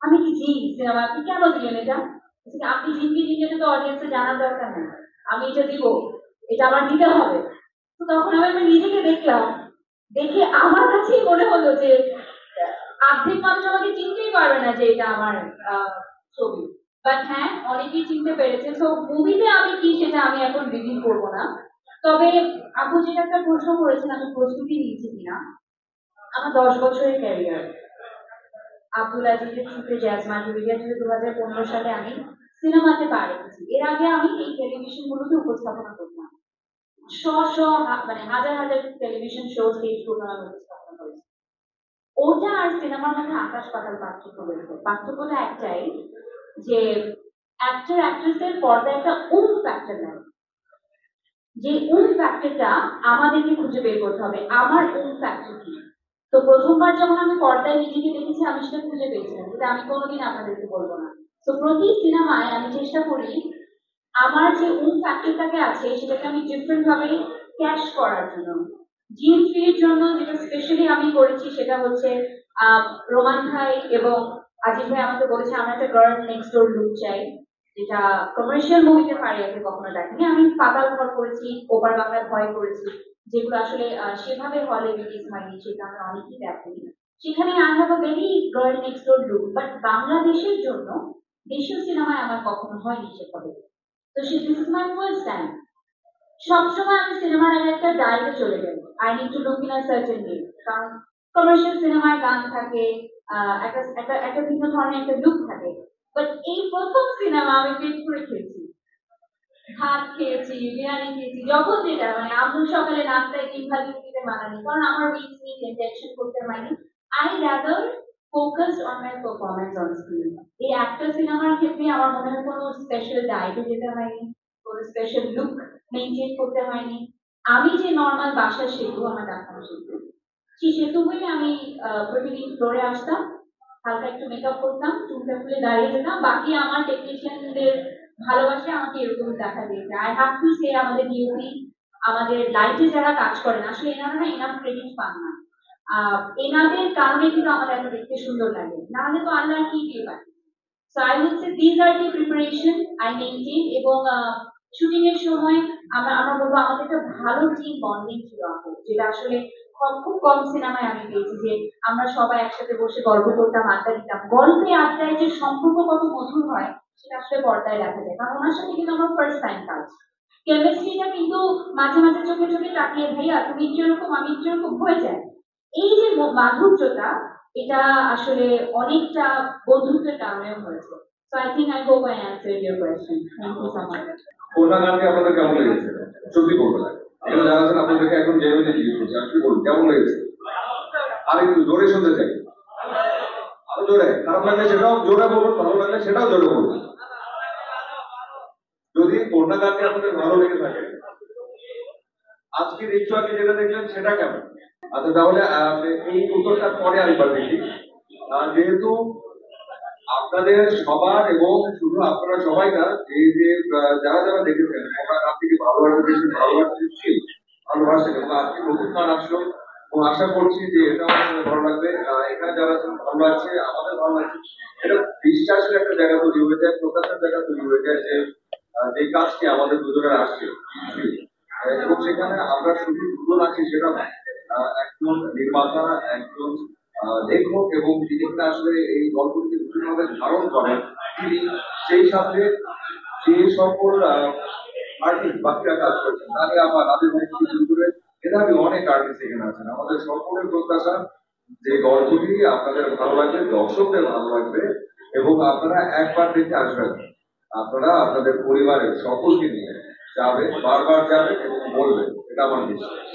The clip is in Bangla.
আমি কি জিন সিনেমা, আপনি কেন দিলেন এটা? আপনি জিন কি জিন, এটা তো অডিয়েন্সে জানার দরকার নেই, আমি এটা দিব, এটা আমার দিতে হবে। তো তখন আমি নিজেকে দেখলাম, দেখে আমার কাছেই মনে হলো যে অর্ধেক মানুষ আমাকে চিনতেই পারবে না যে এটা আমার ছবি। বাট হ্যাঁ, অনেকেই চিনতে পেরেছে। সো মুভিতে আমি কি সেটা আমি এখন রিভিল করবো না। তবে আপু যেটা একটা প্রশ্ন করেছেন, আমি প্রস্তুতি নিয়েছি কিনা, আমার 10 বছরের ক্যারিয়ার আব্দুল আজিজের থ্রুতে জ্যাজ মাল্টিমিডিয়া থ্রুতে 2015 সালে আমি সিনেমাতে পা রেখেছি। এর আগে আমি এই টেলিভিশন গুলোতে উপস্থাপনা করতাম, মানে হাজার হাজার টেলিভিশন শো, স্টেজ প্রোগ্রাম আমি উপস্থাপনা করেছি। ওটা আর সিনেমার মধ্যে আকাশ পাতাল পার্থক্য রয়েছে। পার্থক্যটা একটাই, যে অ্যাক্টর অ্যাক্ট্রেসের পর্দায় একটা ফ্যাক্টর নেয়, যে ফ্যাক্টরটা আমাদেরকে খুঁজে বের করতে হবে, আমার ফ্যাক্টর কি। তো প্রথমবার যখন আমি পর্দায় নিজেকে দেখেছি, আমি সেটা খুঁজে পেয়েছিলাম, যেটা আমি কোনোদিন আপনাদেরকে বলবো না। তো প্রতি সিনেমায় আমি চেষ্টা করি আমার যে ফ্যাক্টরটাকে আছে সেটাকে আমি ডিফারেন্ট ভাবে ক্যাশ করার জন্য। জিন ফির জন্য যেটা স্পেশালি আমি করেছি সেটা হচ্ছে রোমান ভাই এবং আজিজ ভাই আমাকে বলেছে আমরা একটা গার্ল নেক্সট ডোর লুক চাই, যেটা কমার্শিয়াল মুভিতে ফারিয়াকে কখনো দেখেনি। আমি পাতাল ঘর করেছি, ওপার বাংলার ভয় করেছি, যেগুলো আসলে সেভাবে হলে রিলিজ হয়নি, সেটা আমরা অনেকেই দেখেনি। সেখানে I have a very girl next door look, but বাংলাদেশের জন্য দেশীয় সিনেমায় আমার কখনো হয়নি সেভাবে। তো this is my first time. সবসময় আমি সিনেমার আগে একটা ডায়েটে চলে যাই, I need to look in a certain way. কারণ কমার্শিয়াল সিনেমায় গান থাকে, একটা একটা একটা ভিন্ন ধরনের একটা লুক থাকে। বাট এই প্রথম সিনেমা আমি পেট করে খেয়েছি, ভাত খেয়েছি, বিরিয়ানি খেয়েছি, যখন যেটা মানে আম্মু সকালে নাস্তায় 3 ভাজি দিতে মানানি, কারণ আমার রিচ নিয়ে ইনজেকশন করতে হয়নি। I rather focused on my performance on screen. এই একটা সিনেমার ক্ষেত্রে আমার মনে হয় কোনো স্পেশাল ডায়েটে যেতে হয়নি, কোনো স্পেশাল লুক মেনটেন করতে হয়নি। আমি যে নর্মাল বাসার সেতু, আমার ডাক্তার সেতু, সেই সেতু হয়ে আমি প্রতিদিন ফ্লোরে আসতাম, হালকা একটু মেকআপ করতাম, চুলটা খুলে দাঁড়িয়ে যেতাম। বাকি আমার টেকনিশিয়ানদের ভালোবাসে আমাকে এরকম দেখা দিয়েছে। আই হ্যাভ টু সে আমাদের ডিউটি, আমাদের লাইটে যারা কাজ করেন, আসলে এনারা না এনাফ ক্রেডিট পান না। এনাদের কারণে কিন্তু আমাদের এত দেখতে সুন্দর লাগে, নাহলে তো আল্লাহ কি দিয়ে পায়। So I would say this are the preparation I maintain. এবং শুটিং এর সময় আমরা আমরা বলবো আমাদের একটা ভালো টিম বন্ডিং ছিল আপু, যেটা আসলে খুব কম সিনেমায় আমি পেয়েছি, যে আমরা সবাই একসাথে বসে গল্প করতাম, আড্ডা দিতাম। গল্পে আড্ডায় যে সম্পর্ক কত মধুর হয় সেটা আসলে পর্দায় দেখা যায়, কারণ ওনার সাথে কিন্তু আমার ফার্স্ট টাইম কাজ। কেমিস্ট্রিটা কিন্তু মাঝে মাঝে চোখে চোখে তাকিয়ে ভাইয়া তুমি যেরকম আমি যেরকম হয়ে যায়। এই যে মাধুর্যটা, এটা আসলে অনেকটা বন্ধুত্বের কারণে হয়েছে। So I think I hope I answered your question. Thank you so much. কোনটা গানকে আপনাদের কেমন লেগেছে? সত্যি বলবেন না। এটা যারা আছেন আপনাদেরকে এখন জেনুইনলি জিজ্ঞেস করছি, আপনি বলুন কেমন লেগেছে? আর একটু জোরে শুনতে চাই, আরো জোরে। খারাপ লাগলে সেটাও জোরে বলুন, ভালো লাগলে সেটাও জোরে বলুন। যদি কোনটা গানকে আপনাদের ভালো লেগে থাকে, আজকের একটু আগে যেটা দেখলেন সেটা কেমন? আচ্ছা তাহলে এই উত্তরটা পরে আরেকবার দেখি। যেহেতু আপনাদের সবার এবং শুধু আপনারা সবাই না, এই যে যারা যারা দেখেছেন আমরা আপনাকে ভালোবাসেন এবং আজকে নতুন গান আসলো, এবং আশা করছি যে এটা আমাদের ভালো লাগবে। এখানে যারা ভালো লাগছে, আমাদের ভালো লাগছে। এটা বিশ্বাসের একটা জায়গা তৈরি হয়ে যায়, প্রকাশের জায়গা তৈরি হয়ে যায় যে যে কাজটি আমাদের দুজনের আসছে, এবং সেখানে আমরা শুধু দুজন আছি সেটা না, একজন নির্মাতা, একজন লেখক, এবং যিনি আসলে এই গল্পটিকে বিভিন্নভাবে ধারণ করেন তিনি, সেই সাথে যে সকল আর্টিস্ট বাকিরা কাজ করছেন, তাহলে আমার রাজীব ভাই থেকে শুরু করে এভাবে অনেক আর্টিস্ট এখানে আছেন। আমাদের সকলের প্রত্যাশা যে গল্পটি আপনাদের ভালো লাগবে, দর্শকদের ভালো লাগবে, এবং আপনারা একবার দেখে আসবেন, আপনারা আপনাদের পরিবারের সকলকে নিয়ে যাবেন, বারবার যাবেন এবং বলবেন, এটা আমার বিশ্বাস।